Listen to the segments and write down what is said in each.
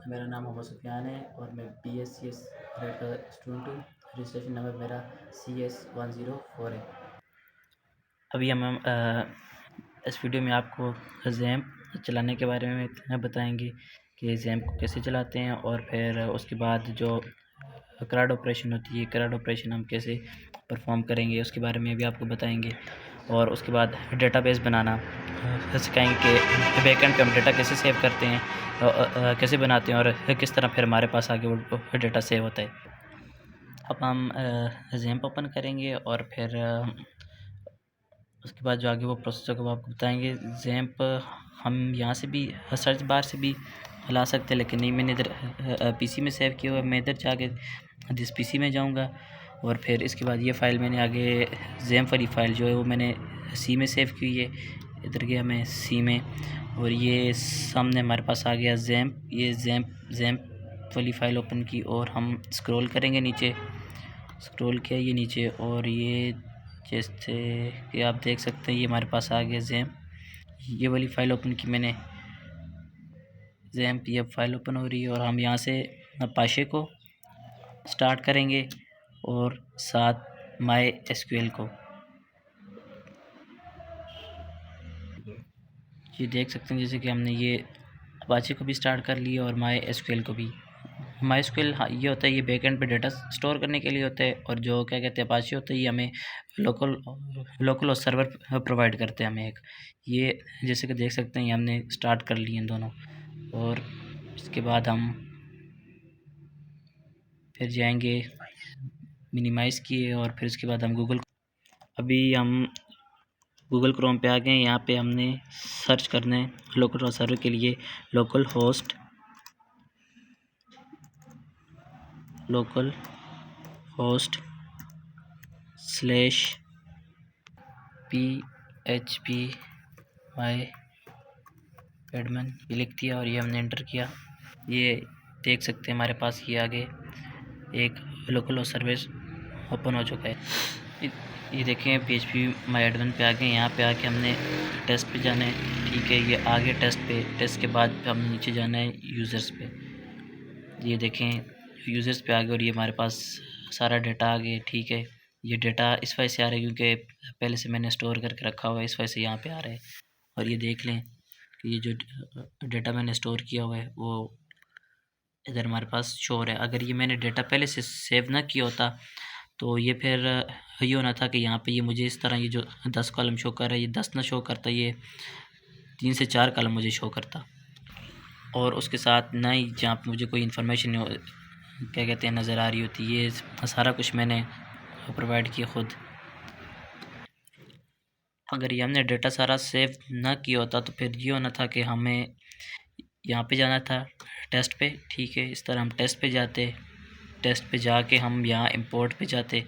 मेरा नाम मोहम्मद सुफियान है और मैं BSc ग्रेड का स्टूडेंट हूँ। रजिस्ट्रेशन नंबर मेरा CS104 है। अभी हम इस वीडियो में आपको ज़ैम्प चलाने के बारे में बताएंगे कि ज़ैम्प को कैसे चलाते हैं, और फिर उसके बाद जो क्रैड ऑपरेशन होती है, क्रैड ऑपरेशन हम कैसे परफॉर्म करेंगे उसके बारे में भी आपको बताएंगे। और उसके बाद डेटाबेस बनाना सिखाएंगे कि बैकएंड पे हम डेटा कैसे सेव करते हैं, कैसे बनाते हैं, और किस तरह फिर हमारे पास आगे वो डेटा सेव होता है। अब हम ज़ैम्प ओपन करेंगे और फिर उसके बाद जो आगे वो प्रोसेस होगा वो आपको बताएंगे। ज़ैम्प हम यहाँ से भी सर्च बार से भी ला सकते हैं, लेकिन नहीं, मैंने इधर PC में सेव किया हुआ है। मैं इधर जाके जिस PC में जाऊँगा और फिर इसके बाद ये फ़ाइल मैंने आगे ज़ैम्प वाली फ़ाइल जो है वो मैंने C में सेव की हुई है। इधर गया मैं C में और ये सामने हमारे पास आ गया ज़ैम्प। ये ज़ैम्प वाली फ़ाइल ओपन की और हम स्क्रॉल करेंगे नीचे, स्क्रॉल किया ये नीचे, और ये जैसे कि आप देख सकते हैं ये हमारे पास आ गया ज़ैम्प। ये वाली फ़ाइल ओपन की मैंने ज़ैम्प, ये अब फ़ाइल ओपन हो रही है और हम यहाँ से अपाचे को स्टार्ट करेंगे और साथ MySQL को। ये देख सकते हैं जैसे कि हमने ये अपाचे को भी स्टार्ट कर लिया और MySQL को भी। MySQL ये होता है, ये बैकएंड पे डेटा स्टोर करने के लिए होता है, और जो क्या कहते हैं अपाचे होता है ये हमें लोकल और सर्वर प्रोवाइड करते हैं हमें एक। ये जैसे कि देख सकते हैं ये हमने स्टार्ट कर लिए हैं दोनों, और इसके बाद हम फिर जाएंगे मिनिमाइज़ किए और फिर उसके बाद हम अभी हम गूगल क्रोम पे आ गए। यहाँ पे हमने सर्च करना है लोकल सर्वर के लिए लोकल host/php my admin ये लिख दिया और ये हमने एंटर किया। ये देख सकते हैं हमारे पास ये आगे एक लोकल होस्ट सर्विस ओपन हो चुका है। ये देखें PHP my admin पे आ गए। यहाँ पे आके हमने टेस्ट पे जाना है, ठीक है। ये आगे टेस्ट के बाद हम नीचे जाना है यूज़र्स पे। ये देखें यूज़र्स पे आ गए और ये हमारे पास सारा डेटा आ गया, ठीक है। ये डेटा इस वजह से आ रहा है क्योंकि पहले से मैंने स्टोर करके रखा हुआ है, इस वजह से यहाँ पे आ रहा है। और ये देख लें कि ये जो डेटा मैंने स्टोर किया हुआ है वो इधर हमारे पास शो हो रहा है। अगर ये मैंने डेटा पहले से सेव ना किया होता तो ये फिर ये होना था कि यहाँ पे ये मुझे इस तरह ये जो 10 कॉलम शो कर रहा है ये 10 ना शो करता, ये 3 से 4 कॉलम मुझे शो करता। और उसके साथ ना ही जहाँ पे मुझे कोई इन्फॉर्मेशन क्या कहते हैं नज़र आ रही होती, ये सारा कुछ मैंने प्रोवाइड किया खुद। अगर ये हमने डेटा सारा सेव ना किया होता तो फिर ये होना था कि हमें यहाँ पे जाना था टेस्ट पे, ठीक है। इस तरह हम टेस्ट पे जाते, टेस्ट पे जाके हम यहाँ इंपोर्ट पे जाते,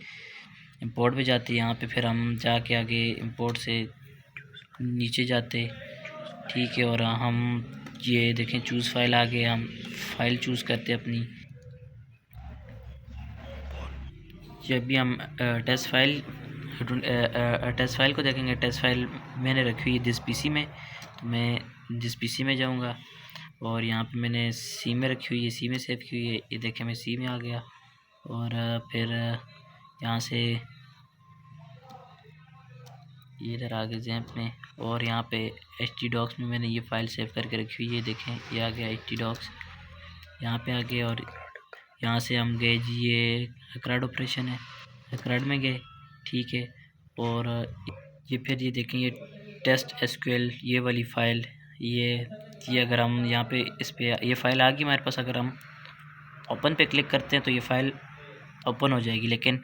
यहाँ पे फिर हम जाके आगे इंपोर्ट से नीचे जाते, ठीक है। और हम ये देखें चूज़ फाइल आ गए, हम फाइल चूज़ करते अपनी। जब भी हम टेस्ट फाइल को देखेंगे, टेस्ट फाइल मैंने रखी हुई है दिस PC में, तो मैं दिस PC में जाऊंगा और यहाँ पे मैंने C में रखी हुई है, C में सेव की हुई है। ये देखें मैं C में आ गया और फिर यहाँ से ये इधर आ गए ज़ैम्प में, और यहाँ पे htdocs में मैंने ये फ़ाइल सेव करके रखी हुई है। देखें ये आ गया htdocs, यहाँ पे आ गए और यहाँ से हम गए जी ये क्रैड ऑपरेशन है, क्रैड में गए, ठीक है। और ये फिर ये देखें ये टेस्ट SQL ये वाली फ़ाइल, ये अगर हम यहाँ पे इस पर ये फ़ाइल आ गई हमारे पास, अगर हम ओपन पे क्लिक करते हैं तो ये फ़ाइल ओपन हो जाएगी, लेकिन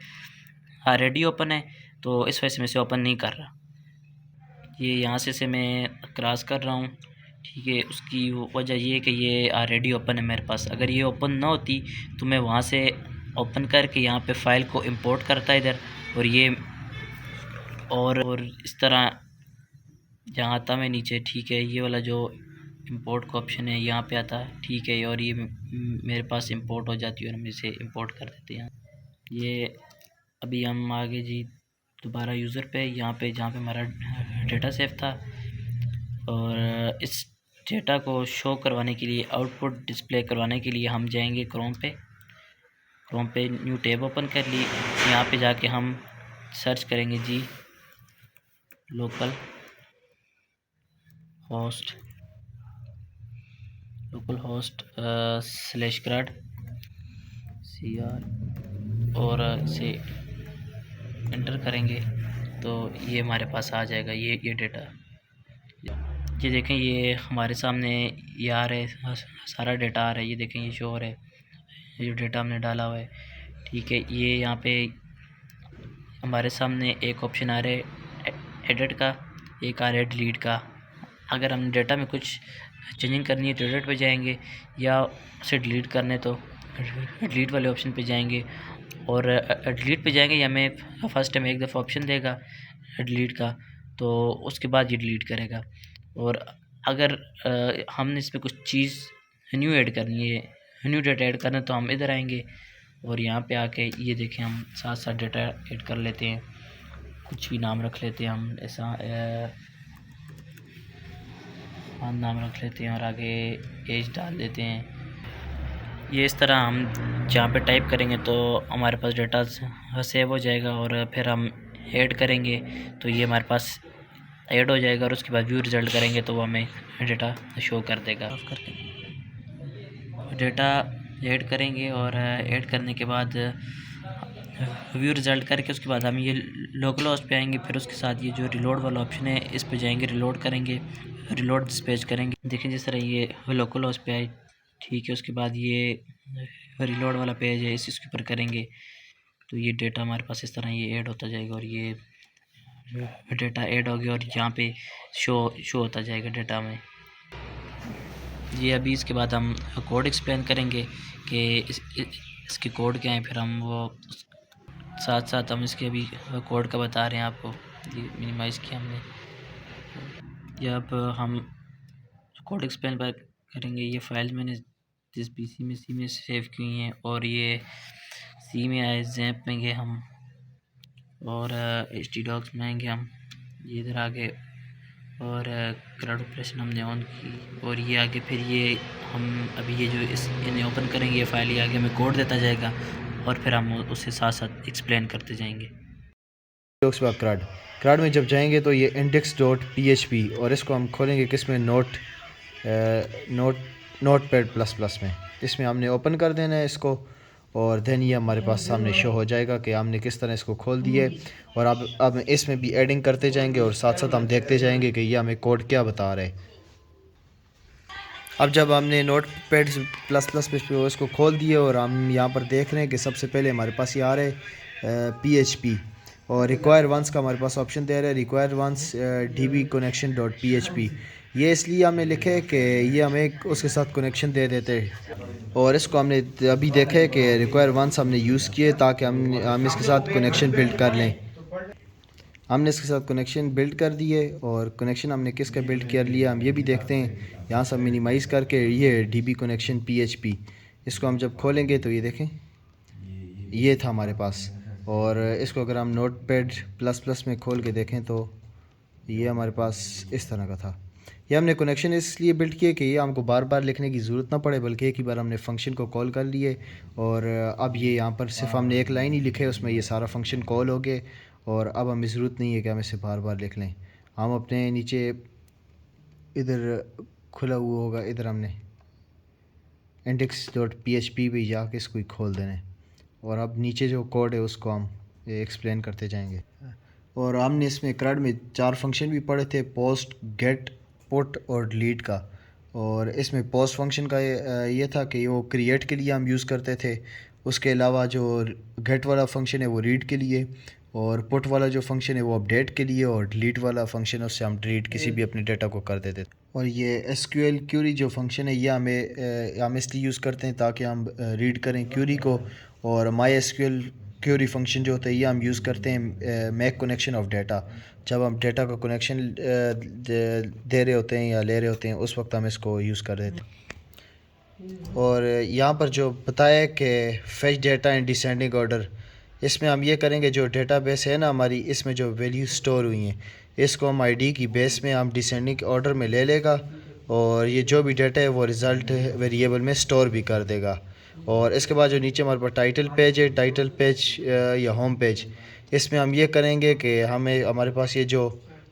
ऑलरेडी ओपन है तो इस वजह से मैं इसे ओपन नहीं कर रहा। ये यहाँ से मैं क्रॉस कर रहा हूँ, ठीक है। उसकी वजह ये है कि ये ऑलरेडी ओपन है मेरे पास। अगर ये ओपन ना होती तो मैं वहाँ से ओपन करके यहाँ पे फ़ाइल को इंपोर्ट करता इधर, और ये और इस तरह जहाँ आता मैं नीचे, ठीक है। ये वाला जो इंपोर्ट का ऑप्शन है यहाँ पे आता है, ठीक है। और ये मेरे पास इंपोर्ट हो जाती है और हम इसे इंपोर्ट कर देते हैं। ये अभी हम आगे जी दोबारा यूज़र पे, यहाँ पे जहाँ पे हमारा डेटा सेव था, और इस डेटा को शो करवाने के लिए, आउटपुट डिस्प्ले करवाने के लिए हम जाएंगे क्रोम पे न्यू टैब ओपन कर ली। यहाँ पे जाके हम सर्च करेंगे जी लोकल होस्ट /CRUD और इसे एंटर करेंगे तो ये हमारे पास आ जाएगा। ये डेटा, ये देखें, ये हमारे सामने ये आ रहा है, सारा डेटा आ रहा है। ये देखें, ये शो हो रहा है, ये जो डेटा हमने डाला हुआ है। ठीक है, ये यहाँ पे हमारे सामने एक ऑप्शन आ रहा है एडिट का, एक आ रहा है डिलीट का। अगर हम डेटा में कुछ चेंजिंग करनी है तो एडिट पे जाएंगे, या उसे डिलीट करने तो डिलीट वाले ऑप्शन पे जाएंगे। और डिलीट पे जाएंगे या हमें फर्स्ट टाइम एक दफ़ा ऑप्शन देगा डिलीट का, तो उसके बाद ये डिलीट करेगा। और अगर हमने इसमें कुछ चीज़ न्यू ऐड करनी है, न्यू डेटा ऐड करना है, तो हम इधर आएंगे और यहाँ पे आके ये देखें, हम साथ साथ डेटा ऐड कर लेते हैं। कुछ भी नाम रख लेते हैं हम, ऐसा नाम रख लेते हैं और आगे एज डाल देते हैं। ये इस तरह हम जहाँ पे टाइप करेंगे तो हमारे पास डेटा सेव हो जाएगा, और फिर हम ऐड करेंगे तो ये हमारे पास ऐड हो जाएगा, और उसके बाद व्यू रिज़ल्ट करेंगे तो वो हमें डेटा शो कर देगा। डेटा ऐड करेंगे और ऐड करने के बाद व्यू रिज़ल्ट करके उसके बाद हम ये लोकल होस्ट पे आएंगे। फिर उसके साथ ये जो रिलोड वाला ऑप्शन है इस पे जाएंगे, रिलोड करेंगे, रिलोड दिस पेज करेंगे। देखें जिस तरह ये लोकल होस्ट पे आए, ठीक है। उसके बाद ये रिलोड वाला पेज है, इसके ऊपर करेंगे तो ये डेटा हमारे पास इस तरह ये ऐड होता जाएगा, और ये डेटा ऐड हो गया और यहाँ पे शो होता जाएगा डेटा में। ये अभी इसके बाद हम कोड एक्सप्लेन करेंगे कि इसके कोड क्या है, फिर हम वो साथ साथ हम इसके अभी कोड का बता रहे हैं आपको। ये मिनिमाइज़ किया हमने, ये अब हम कोड एक्सप्लेन करेंगे। ये फाइल मैंने जिस पीसी में सी में सेव की हुई हैं, और ये सी में आए, जैप में गए हम, और htdocs में आएंगे हम, ये इधर आगे, और CRUD ऑपरेशन हमने ऑन की, और ये आगे फिर ये हम अभी ये जो इन्हें ओपन करेंगे, ये फाइल ये आगे हमें कोड देता जाएगा, और फिर हम उससे साथ साथ एक्सप्लेन करते जाएंगे। CRUD में जब जाएंगे तो ये index.php, और इसको हम खोलेंगे किस में, नोटपैड++ में। इसमें हमने ओपन कर देना है इसको, और देन ये हमारे पास सामने शो हो जाएगा कि हमने किस तरह इसको खोल दिए। और अब इसमें भी एडिंग करते जाएंगे और साथ साथ हम देखते जाएंगे कि ये हमें कोड क्या बता रहा है। अब जब हमने नोटपैड++ पे इसको खोल दिए और हम यहाँ पर देख रहे हैं कि सबसे पहले हमारे पास ये आ रहा है PHP, और रिक्वायर वंस का हमारे पास ऑप्शन दे रहा है, रिक्वायर वंस dbconnection.php। ये इसलिए हमने लिखे है कि ये हमें उसके साथ कनेक्शन दे देते हैं, और इसको हमने अभी देखा है कि रिक्वायर वंस हमने यूज़ किए ताकि हम इसके साथ कनेक्शन बिल्ड कर लें। हमने इसके साथ कनेक्शन बिल्ड कर दिए, और कनेक्शन हमने किसका बिल्ड कर लिया हम ये भी देखते हैं। यहाँ से मिनिमाइज़ करके ये dbconnection.php, इसको हम जब खोलेंगे तो ये देखें, ये था हमारे पास। और इसको अगर हम नोटपैड++ में खोल के देखें तो ये हमारे पास इस तरह का था। ये हमने कनेक्शन इसलिए बिल्ड किए कि ये हमको बार बार लिखने की ज़रूरत ना पड़े, बल्कि एक ही बार हमने फंक्शन को कॉल कर लिए, और अब ये यहाँ पर सिर्फ हमने एक लाइन ही लिखे, उसमें ये सारा फंक्शन कॉल हो गए, और अब हमें ज़रूरत नहीं है कि हम इसे बार बार लिख लें। हम अपने नीचे इधर खुला हुआ होगा, इधर हमने index.php पे जाके इसको ही खोल देना है, और अब नीचे जो कोड है उसको हम एक्सप्लेन करते जाएंगे। और हमने इसमें CRUD में 4 फंक्शन भी पढ़े थे, पोस्ट, गेट, पुट और डिलीट का। और इसमें पोस्ट फंक्शन का ये था कि वो क्रिएट के लिए हम यूज़ करते थे। उसके अलावा जो गेट वाला फंक्शन है वो रीड के लिए, और पुट वाला जो फंक्शन है वो अपडेट के लिए, और डिलीट वाला फंक्शन है उससे हम डिलीट किसी भी अपने डेटा को कर देते थे। और ये SQL क्यूरी जो फंक्शन है ये हम इसलिए यूज़ करते हैं ताकि हम रीड करें क्यूरी को। और MySQL क्यूरी फंक्शन जो होता है ये हम यूज़ करते हैं मेक कनेक्शन ऑफ डेटा। जब हम डेटा का कनेक्शन दे रहे होते हैं या ले रहे होते हैं उस वक्त हम इसको यूज़ कर देते हैं। और यहाँ पर जो बताया है कि fetch data in descending order, इसमें हम ये करेंगे जो डेटाबेस है ना हमारी, इसमें जो वैल्यू स्टोर हुई हैं इसको हम आईडी की बेस में हम डिसेंडिंग ऑर्डर में ले लेगा, और ये जो भी डाटा है वो रिज़ल्ट वेरिएबल में स्टोर भी कर देगा। और इसके बाद जो नीचे हमारे पास टाइटल पेज है, टाइटल पेज या होम पेज, इसमें हम ये करेंगे कि हमारे पास ये जो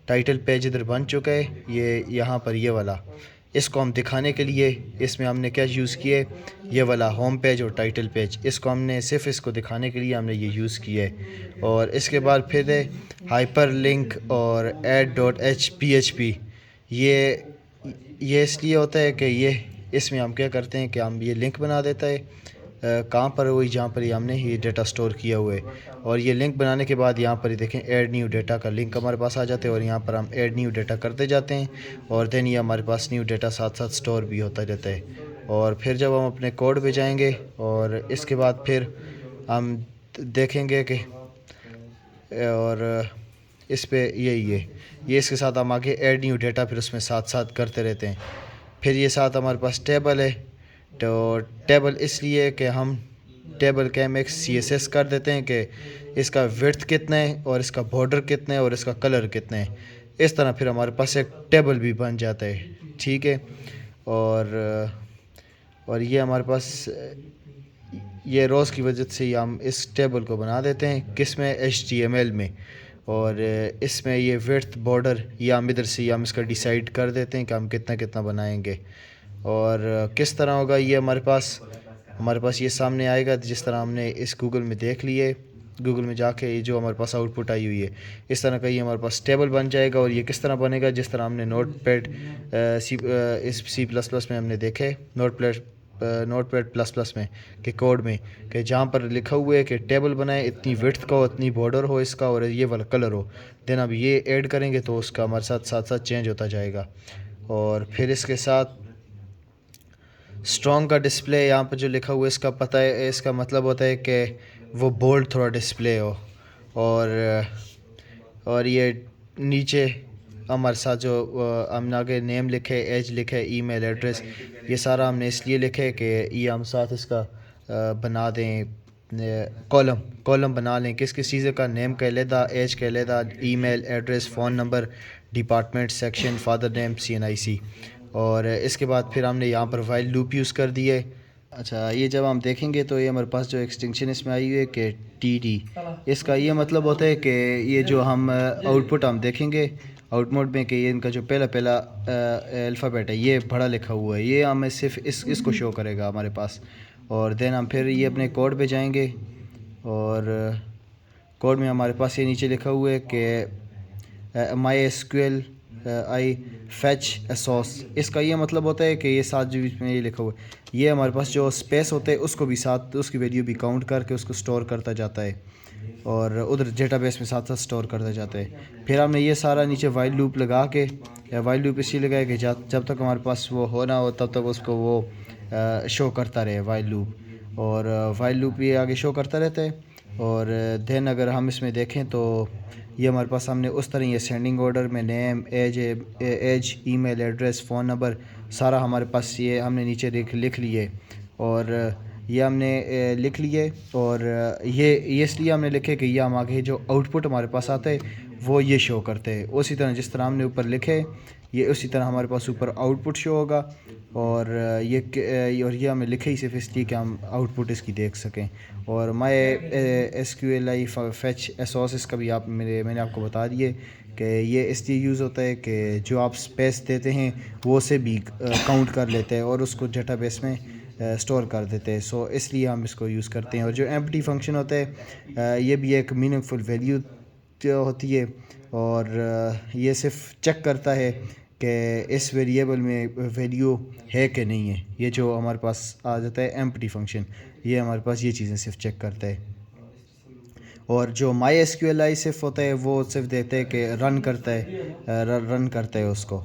टाइटल पेज इधर बन चुका है, ये यहाँ पर ये वाला, इसको हम दिखाने के लिए इसमें हमने क्या यूज़ किए, ये वाला होम पेज और टाइटल पेज, इसको हमने सिर्फ इसको दिखाने के लिए हमने ये यूज़ किया है। और इसके बाद फिर है हाइपर लिंक और add.php। ये इसलिए होता है कि ये इसमें हम क्या करते हैं कि हम ये लिंक बना देता है कहाँ पर, वही जहाँ पर ये हमने ये डेटा स्टोर किया हुआ है। और ये लिंक बनाने के बाद यहाँ पर देखें ऐड न्यू डेटा का लिंक हमारे पास आ जाते हैं और यहाँ पर हम ऐड न्यू डेटा करते जाते हैं और देन ये हमारे पास न्यू डेटा साथ साथ स्टोर भी होता रहता है। और फिर जब हम अपने कोड पे जाएंगे और इसके बाद फिर हम देखेंगे कि और इस पे यही है, ये इसके साथ हम आगे ऐड न्यू डेटा फिर उसमें साथ साथ करते रहते हैं। फिर ये साथ हमारे पास टेबल है, तो टेबल इसलिए कि हम टेबल के हम एक CSS कर देते हैं कि इसका विड्थ कितना है और इसका बॉर्डर कितना है और इसका कलर कितना है। इस तरह फिर हमारे पास एक टेबल भी बन जाता है, ठीक है। और ये हमारे पास ये रोज़ की वजह से हम इस टेबल को बना देते हैं किस में, HTML में। और इसमें ये विड्थ बॉर्डर ये हम इधर से हम इसका डिसाइड कर देते हैं कि हम कितना कितना बनाएंगे और किस तरह होगा। ये हमारे पास ये सामने आएगा जिस तरह हमने इस गूगल में देख लिए, गूगल में जाके ये जो हमारे पास आउटपुट आई हुई है इस तरह का ये हमारे पास टेबल बन जाएगा। और ये किस तरह बनेगा, जिस तरह हमने नोटपैड इस C++ में हमने देखे, नोटपैड प्लस में के कोड में कि जहाँ पर लिखा हुआ है कि टेबल बनाए, इतनी विड्थ का हो, इतनी बॉर्डर हो इसका और ये वाला कलर हो। देन अब ये ऐड करेंगे तो उसका हमारे साथ चेंज होता जाएगा। और फिर इसके साथ स्ट्रॉन्ग का डिस्प्ले यहाँ पर जो लिखा हुआ है इसका पता है, इसका मतलब होता है कि वो बोल्ड थोड़ा डिस्प्ले हो। और ये नीचे हमारे साथ जो हमने आगे नेम लिखे, एज लिखे, ईमेल एड्रेस, ये सारा हमने इसलिए लिखे कि ये हम साथ इसका बना दें कॉलम बना लें, किस किस चीज़ का, नेम का लेदा, एज का लेदा, email address, phone number, department, section, father name, CNIC। और इसके बाद फिर हमने यहाँ पर वाइल लूप यूज़ कर दिए। अच्छा, ये जब हम देखेंगे तो ये हमारे पास जो एक्सटेंशन इसमें आई हुई है कि TD, इसका ये मतलब होता है कि ये जो हम आउटपुट हम देखेंगे आउटपुट में कि ये इनका जो पहला अल्फ़ाबेट है ये बड़ा लिखा हुआ है, ये हमें सिर्फ इसको शो करेगा हमारे पास। और देन हम फिर ये अपने कोड पे जाएंगे और कोड में हमारे पास ये नीचे लिखा हुआ है कि MySQL I fetch a source, इसका ये मतलब होता है कि ये साथ जो इसमें ये लिखा हुआ है ये हमारे पास जो स्पेस होते हैं उसको भी साथ, उसकी वैल्यू भी काउंट करके उसको स्टोर करता जाता है और उधर डेटाबेस में साथ साथ स्टोर करता जाता है। फिर हमने ये सारा नीचे वाइल लूप लगा के, या वाइल लूप इसलिए लगाया कि जब तक हमारे पास वो होना हो तब तक उसको वो शो करता रहे वाइल लूप। और वाइल लूप ये आगे शो करता रहता है। और देन अगर हम इसमें देखें तो ये हमारे पास हमने उस तरह ये सेंडिंग ऑर्डर में name, age, email address, phone number सारा हमारे पास ये हमने नीचे लिख लिए और ये हमने लिख लिए। और ये इसलिए हमने लिखे कि ये हम आगे जो आउटपुट हमारे पास आता है वो ये शो करते हैं, उसी तरह जिस तरह हमने ऊपर लिखे ये उसी तरह हमारे पास ऊपर आउटपुट शो होगा। और ये हमें लिखे ही सिर्फ इसलिए कि हम आउटपुट इसकी देख सकें। और MySQL I fetch a source, इसका भी मैंने आपको बता दिए कि ये इसलिए यूज़ होता है कि जो आप स्पेस देते हैं वो से भी काउंट कर लेते हैं और उसको डेटाबेस में स्टोर कर देते हैं। सो इसलिए हम इसको यूज़ करते हैं। और जो एम्प्टी फंक्शन होता है ये भी एक मीनिंगफुल वैल्यू होती है और ये सिर्फ चेक करता है कि इस वेरिएबल में वैल्यू है कि नहीं है। ये जो हमारे पास आ जाता है एम्प्टी फंक्शन, ये हमारे पास ये चीज़ें सिर्फ चेक करता है। और जो MySQL आई सिर्फ होता है वो सिर्फ देते हैं कि रन करता है उसको।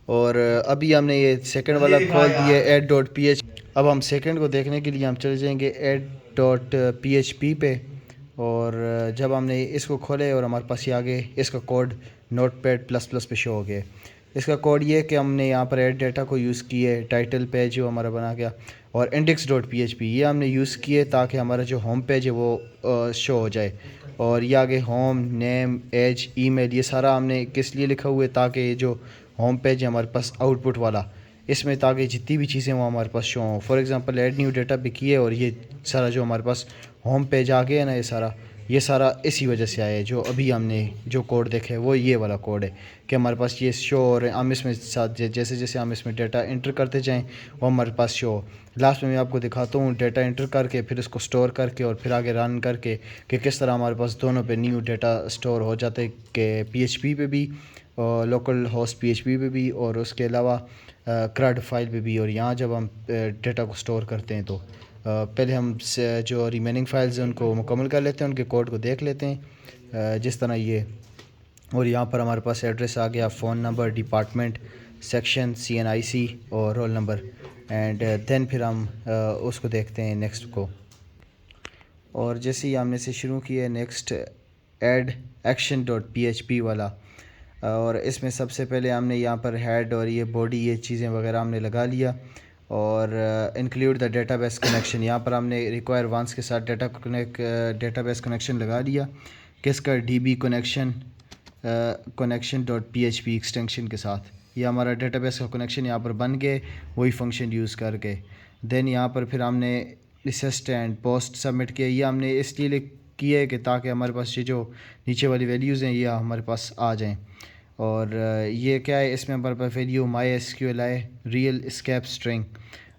और अभी हमने ये सेकंड वाला खोल दिया add.php। अब हम सेकंड को देखने के लिए हम चले जाएंगे add.php पे। और जब हमने इसको खोले और हमारे पास ये आगे इसका कोड Notepad++ पे शो हो गया। इसका कोड ये कि हमने यहाँ पर ऐड डेटा को यूज़ किए, टाइटल पेज जो हमारा बना गया, और index.php ये हमने यूज़ किए ताकि हमारा जो होम पेज है वो शो हो जाए। और ये आगे होम, नेम, एज, ईमेल ये सारा हमने किस लिए लिखा हुआ है ताकि जो होम पेज है हमारे पास आउटपुट वाला, इसमें ताकि जितनी भी चीज़ें वो हमारे पास शो हों। For example add new data पे किए और ये सारा जो हमारे पास होम पेज आ गया है ना, ये सारा इसी वजह से आया है। जो अभी हमने जो कोड देखा है वो ये वाला कोड है कि हमारे पास ये शो और हम इसमें साथ जैसे जैसे हम इसमें डेटा इंटर करते जाएं वो हमारे पास शो। लास्ट में मैं आपको दिखाता हूँ डेटा इंटर करके फिर इसको स्टोर करके और फिर आगे रन करके कि किस तरह हमारे पास दोनों पे न्यू डेटा स्टोर हो जाते हैं कि PHP पे भी और लोकल होस्ट PHP पे भी और उसके अलावा CRUD फाइल पे भी। और यहाँ जब हम डेटा को स्टोर करते हैं तो पहले हम जो रिमेनिंग फाइल्स हैं उनको मुकम्मल कर लेते हैं, उनके कोड को देख लेते हैं जिस तरह ये। और यहाँ पर हमारे पास एड्रेस आ गया, phone number, department, section, CNIC और रोल नंबर। एंड देन फिर हम उसको देखते हैं नेक्स्ट को। और जैसे ही हमने से शुरू किया नेक्स्ट ऐड action.php वाला, और इसमें सबसे पहले हमने यहाँ पर हेड और ये बॉडी ये चीज़ें वगैरह हमने लगा लिया। और इंक्लूड द डेटाबेस कनेक्शन, यहाँ पर हमने रिक्वायर वंस के साथ डेटाबेस कनेक्शन लगा लिया किसका, DB कनेक्शन.php एक्सटेंशन के साथ। ये हमारा डेटाबेस का कनेक्शन यहाँ पर बन गए वही फंक्शन यूज़ करके। देन यहाँ पर फिर हमने रिसेस्ट एंड पोस्ट सबमिट किया। ये हमने इसलिए किया है कि ताकि हमारे पास ये जो नीचे वाली वैल्यूज़ हैं ये हमारे पास आ जाएं। और ये क्या है, इसमें हमारे पास value MySQL real escape string,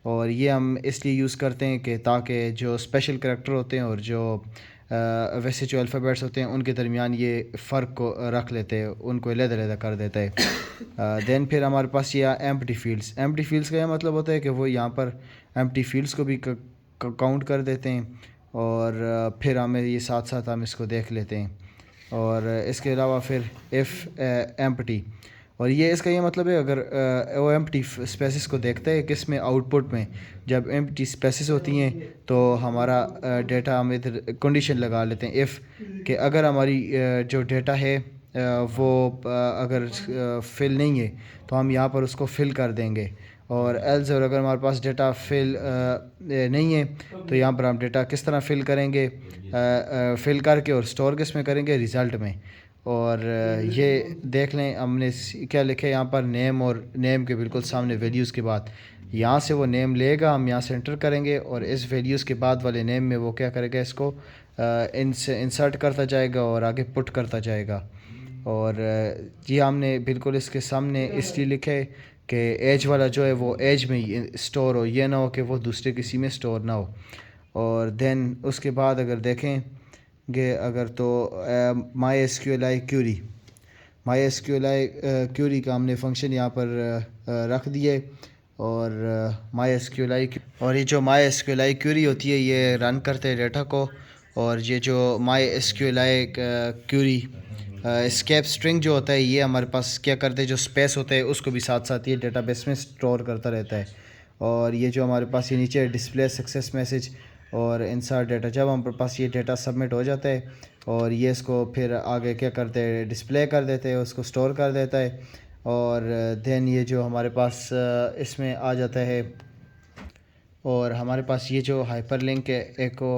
और ये हम इसलिए यूज़ करते हैं कि ताकि जो स्पेशल करैक्टर होते हैं और जो वैसे जो अल्फ़ाबेट्स होते हैं उनके दरमियान ये फ़र्क को रख लेते हैं, उनको अलग-अलग कर देता है। देन फिर हमारे पास ये एम्प्टी फील्ड्स का यह मतलब होता है कि वो यहाँ पर एम्प्टी फील्ड्स को भी काउंट कर देते हैं। और फिर हमें ये साथ साथ हम इसको देख लेते हैं। और इसके अलावा फिर इफ़ एम्प्टी, और ये इसका ये मतलब है अगर वो एम्प्टी स्पेसिस को देखता है किस में, आउटपुट में जब एम्प्टी स्पेसिस होती हैं तो हमारा डेटा हम इधर कंडीशन लगा लेते हैं इफ़ कि अगर हमारी जो डेटा है वो अगर फिल नहीं है तो हम यहाँ पर उसको फिल कर देंगे। और एल्स, और अगर हमारे पास डेटा फिल नहीं है तो यहाँ पर हम डेटा किस तरह फिल करेंगे, फिल करके और स्टोर किस में करेंगे, रिज़ल्ट में। और ये देख लें हमने क्या लिखा है यहाँ पर, नेम, और नेम के बिल्कुल सामने वैल्यूज़ के बाद यहाँ से वो नेम लेगा, हम यहाँ से एंटर करेंगे और इस वैल्यूज़ के बाद वाले नेम में वो क्या करेगा, इसको इंसर्ट करता जाएगा और आगे पुट करता जाएगा। और ये हमने बिल्कुल इसके सामने इसलिए लिखा है कि एज वाला जो है वो एज में ही स्टोर हो, ये ना हो कि वो दूसरे किसी में स्टोर ना हो। और देन उसके बाद अगर देखें कि अगर तो MySQL क्यूरी का हमने फंक्शन यहाँ पर रख दिए। और MySQL और ये जो MySQL क्यूरी होती है ये रन करते हैं डेटा को। और ये जो MySQL क्यूरी स्केप स्ट्रिंग जो होता है ये हमारे पास क्या करते हैं, जो स्पेस होता है उसको भी साथ साथ ये डेटाबेस में स्टोर करता रहता है। और ये जो हमारे पास ये नीचे डिस्प्ले सक्सेस मैसेज और इंसर्ट डेटा, जब हमारे पास ये डेटा सबमिट हो जाता है और ये इसको फिर आगे क्या करते हैं, डिस्प्ले कर देते हैं, उसको स्टोर कर देता है। और देन ये जो हमारे पास इसमें आ जाता है। और हमारे पास ये जो हाइपरलिंक है एको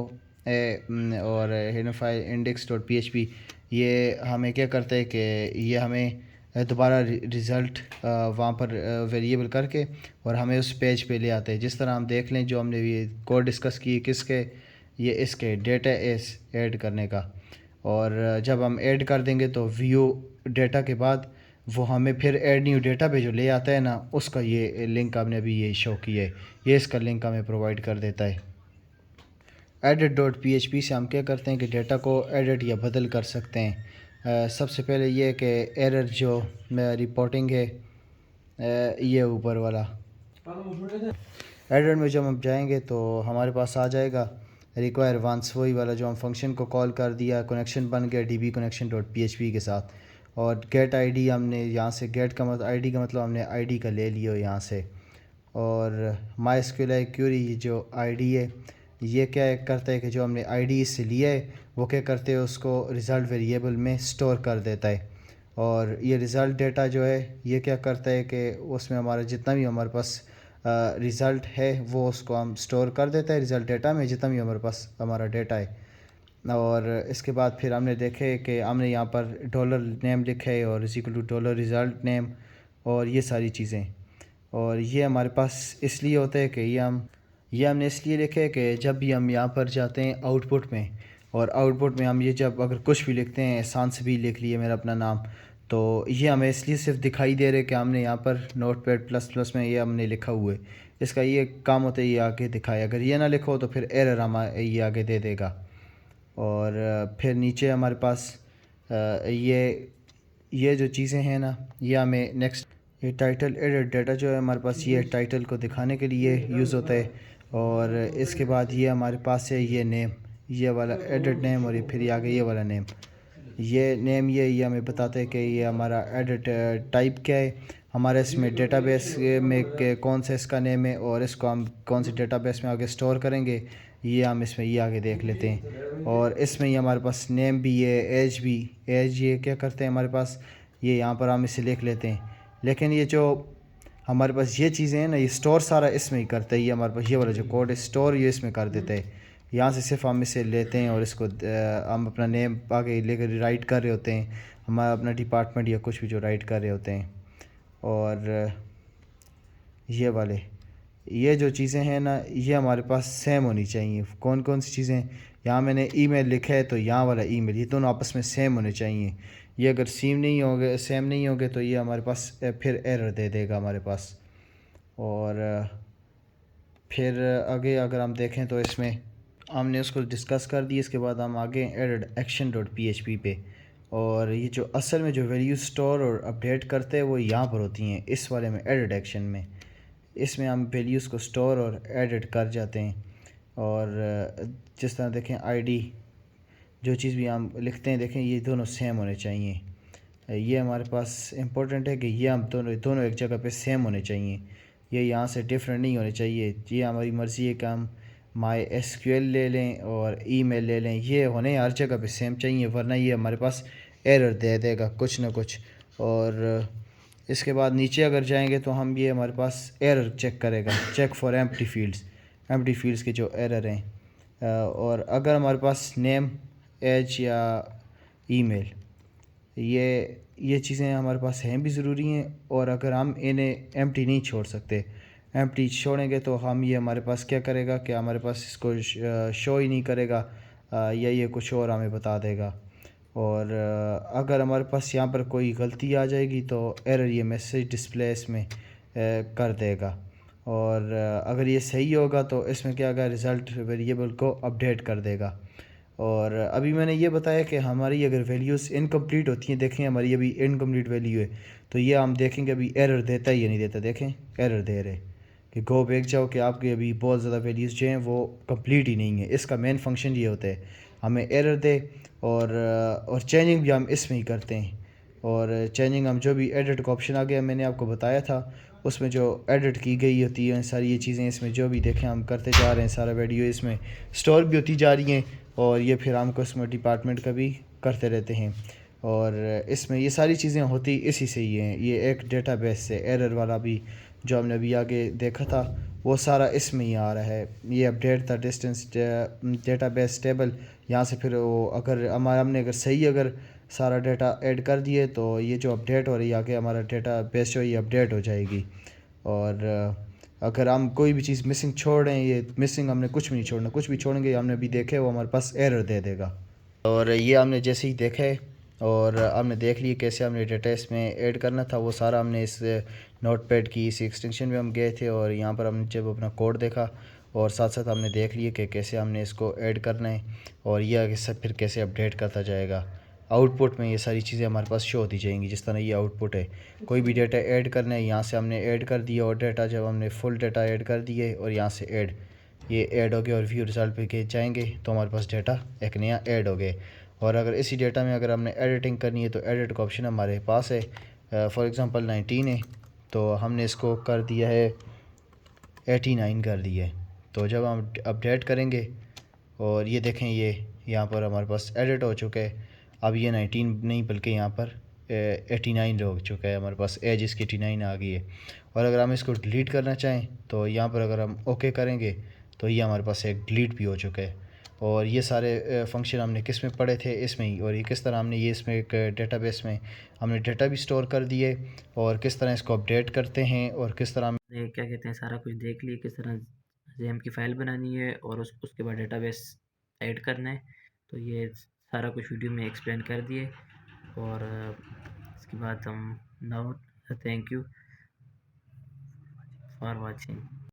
और हिडन index.php, ये हमें क्या करता है कि ये हमें दोबारा रिज़ल्ट वहाँ पर वेरिएबल करके और हमें उस पेज पे ले आते हैं। जिस तरह हम देख लें जो हमने ये कोड डिस्कस किए किसके, ये इसके डेटा एस ऐड करने का। और जब हम ऐड कर देंगे तो व्यू डेटा के बाद वो हमें फिर ऐड न्यू डेटा पे जो ले आता है ना, उसका ये लिंक आपने अभी ये शो किया है, ये इसका लिंक हमें प्रोवाइड कर देता है। edit.php से हम क्या करते हैं कि डेटा को एडिट या बदल कर सकते हैं। सबसे पहले ये कि एरर जो रिपोर्टिंग है ये ऊपर वाला एडिट में जब हम जाएंगे तो हमारे पास आ जाएगा रिक्वायर वंस, वही वाला जो हम फंक्शन को कॉल कर दिया, कनेक्शन बन गया DB connection.php के साथ। और गेट आईडी हमने यहाँ से गेट का मतलब आईडी का मतलब हमने आईडी का ले लिया यहाँ से। और MySQL क्यूरी जो आईडी है ये क्या करता है कि जो हमने आईडी इससे लिया है वो क्या करते हैं, उसको रिज़ल्ट वेरिएबल में स्टोर कर देता है। और ये रिज़ल्ट डेटा जो है ये क्या करता है कि उसमें हमारा जितना भी हमारे पास रिज़ल्ट है वो उसको हम स्टोर कर देता है रिज़ल्ट डेटा में, जितना भी हमारे पास हमारा डेटा है। और इसके बाद फिर हमने देखे कि हमने यहाँ पर डॉलर नेम लिखा है और $$ रिज़ल्ट नेम। और ये सारी चीज़ें। और ये हमारे पास इसलिए होता है कि ये हमने इसलिए लिखे है कि जब भी हम यहाँ पर जाते हैं आउटपुट में, और आउटपुट में हम ये जब अगर कुछ भी लिखते हैं, एहसान से भी लिख लिए मेरा अपना नाम, तो ये हमें इसलिए सिर्फ दिखाई दे रहे कि हमने यहाँ पर नोटपैड प्लस प्लस में ये हमने लिखा हुआ है। इसका ये काम होता है ये आगे दिखाए। अगर ये ना लिखो तो फिर एरर हम ये आगे दे देगा। और फिर नीचे हमारे पास ये जो चीज़ें हैं ना, ये हमें नेक्स्ट ये टाइटल एडिट डाटा जो है हमारे पास, ये टाइटल को दिखाने के लिए यूज़ होता है। और इसके बाद ये हमारे पास है ये नेम, ये वाला एडिट नेम, और ये फिर आगे ये वाला नेम। ये नेम ये हमें बताते हैं कि ये हमारा एडिट टाइप क्या है, हमारे इसमें डेटाबेस में कौन सा इसका नेम है, और इसको हम कौन से डेटाबेस में आगे स्टोर करेंगे, ये हम इसमें ये आगे देख लेते हैं। और इसमें ये हमारे पास नेम भी है, एज भी। एज ये क्या करते हैं हमारे पास, ये यहाँ पर हम इसे लिख लेते हैं। लेकिन ये जो हमारे पास ये चीज़ें हैं ना, ये स्टोर सारा इसमें ही करते हैं। ये हमारे पास ये वाला जो कोड है स्टोर, ये इसमें कर देता है। यहाँ से सिर्फ हम इसे लेते हैं और इसको हम अपना नेम आगे लेकर राइट कर रहे होते हैं, हमारा अपना डिपार्टमेंट या कुछ भी जो राइट कर रहे होते हैं। और ये वाले ये जो चीज़ें हैं ना, ये हमारे पास सेम होनी चाहिए। कौन कौन सी चीज़ें, यहाँ मैंने ईमेल लिखा है तो यहाँ वाला ईमेल, ये दोनों आपस में सेम होने चाहिए। ये अगर सेम नहीं होंगे तो ये हमारे पास फिर एरर दे देगा हमारे पास। और फिर आगे अगर हम देखें तो इसमें हमने उसको डिस्कस कर दिया। इसके बाद हम आगे एडिट एक्शन डॉट PHP पे, और ये जो असल में जो वैल्यू स्टोर और अपडेट करते हैं वो यहाँ पर होती हैं, इस वाले में एडिट एक्शन में। इसमें हम वैल्यूज़ को स्टोर और एडिट कर जाते हैं। और जिस तरह देखें आईडी, जो चीज़ भी हम लिखते हैं देखें ये दोनों सेम होने चाहिए। ये हमारे पास इम्पोर्टेंट है कि ये हम दोनों एक जगह पे सेम होने चाहिए, ये यहाँ से डिफरेंट नहीं होने चाहिए। ये हमारी मर्ज़ी है कि हम MySQL ले लें और ईमेल ले लें, ये होने हर जगह पे सेम चाहिए, वरना ये हमारे पास एरर दे देगा कुछ ना कुछ। और इसके बाद नीचे अगर जाएंगे तो हम ये हमारे पास एरर चेक करेगा, चेक फॉर एम्प्टी फील्ड्स के जो एरर हैं। और अगर हमारे पास नेम, एज या ईमेल, ये चीज़ें हमारे पास हैं भी ज़रूरी हैं। और अगर हम इन्हें एम्प्टी नहीं छोड़ सकते, एम्प्टी छोड़ेंगे तो हम ये हमारे पास क्या करेगा कि हमारे पास इसको शो ही नहीं करेगा, या ये कुछ और हमें बता देगा। और अगर हमारे पास यहाँ पर कोई गलती आ जाएगी तो एरर ये मैसेज डिस्प्ले इसमें कर देगा। और अगर ये सही होगा तो इसमें क्या होगा, रिज़ल्ट वेरिएबल को अपडेट कर देगा। और अभी मैंने ये बताया कि हमारी अगर वैल्यूज़ इनकम्प्लीट होती हैं, देखें हमारी अभी इनकम्प्लीट वैल्यू है, तो ये हम देखेंगे अभी एरर देता है या नहीं देता। देखें एरर दे रहे कि गो बैक जाओ कि आपकी अभी बहुत ज़्यादा वैल्यूज़ जो हैं वो कंप्लीट ही नहीं है। इसका मेन फंक्शन ये होता है हमें एरर दे, और चेंजिंग भी हम इसमें ही करते हैं। और चेंजिंग हम जो भी एडिट का ऑप्शन आ गया मैंने आपको बताया था, उसमें जो एडिट की गई होती है सारी ये चीज़ें इसमें जो भी देखें हम करते जा रहे हैं, सारा वीडियो इसमें स्टोर भी होती जा रही हैं, और ये फिर हमको इसमें डिपार्टमेंट का भी करते रहते हैं। और इसमें ये सारी चीज़ें होती इसी से ही हैं। ये एक डेटाबेस से एरर वाला भी जो हमने अभी आगे देखा था वो सारा इसमें ही आ रहा है। ये अपडेट था डिस्टेंस डेटाबेस टेबल, यहाँ से फिर वो अगर हमने अगर सही अगर सारा डाटा ऐड कर दिए तो ये जो अपडेट हो रही है आगे हमारा डेटाबेस जो ये अपडेट हो जाएगी। और अगर हम कोई भी चीज़ मिसिंग छोड़ रहे हैं, ये मिसिंग हमने कुछ भी नहीं छोड़ना, कुछ भी छोड़ेंगे हमने अभी देखे वो हमारे पास एरर दे देगा। और ये हमने जैसे ही देखा है और हमने देख लिए कैसे हमने डेटा इसमें ऐड करना था, वो सारा हमने इस नोटपैड की इस एक्सटेंशन में हम गए थे और यहाँ पर हमने जब अपना कोड देखा और साथ साथ हमने देख लिए कि कैसे हमने इसको ऐड करना है और ये आगे सब फिर कैसे अपडेट करता जाएगा। आउटपुट में ये सारी चीज़ें हमारे पास शो होती जाएंगी। जिस तरह ये आउटपुट है, कोई भी डेटा ऐड करना है, यहाँ से हमने ऐड कर दिया और डेटा जब हमने फुल डेटा ऐड कर दिए और यहाँ से ये ऐड हो गए और व्यू रिज़ल्ट पे के जाएंगे तो हमारे पास डेटा एक नया ऐड हो गए। और अगर इसी डेटा में अगर हमने एडिटिंग करनी है तो एडिट का ऑप्शन हमारे पास है। फॉर एग्ज़ाम्पल 19 है तो हमने इसको कर दिया है 89 कर दिया है। तो जब हम अपडेट करेंगे और ये देखें ये यहाँ पर हमारे पास एडिट हो चुका है। अब ये 19 नहीं बल्कि यहाँ पर 89 हो चुका है, हमारे पास एज इसकी 89 आ गई है। और अगर हम इसको डिलीट करना चाहें तो यहाँ पर अगर हम ओके करेंगे तो ये हमारे पास एक डिलीट भी हो चुका है। और ये सारे फंक्शन हमने किस में पढ़े थे, इसमें ही। और ये किस तरह हमने ये इसमें एक डेटाबेस में हमने डेटा भी स्टोर कर दिए और किस तरह इसको अपडेट करते हैं और किस तरह क्या कहते हैं सारा कुछ देख लिए, किस तरह जैम की फ़ाइल बनानी है और उसके बाद डेटाबेस ऐड करना है। तो ये सारा कुछ वीडियो में एक्सप्लेन कर दिए। और इसके बाद हम now thank you for watching.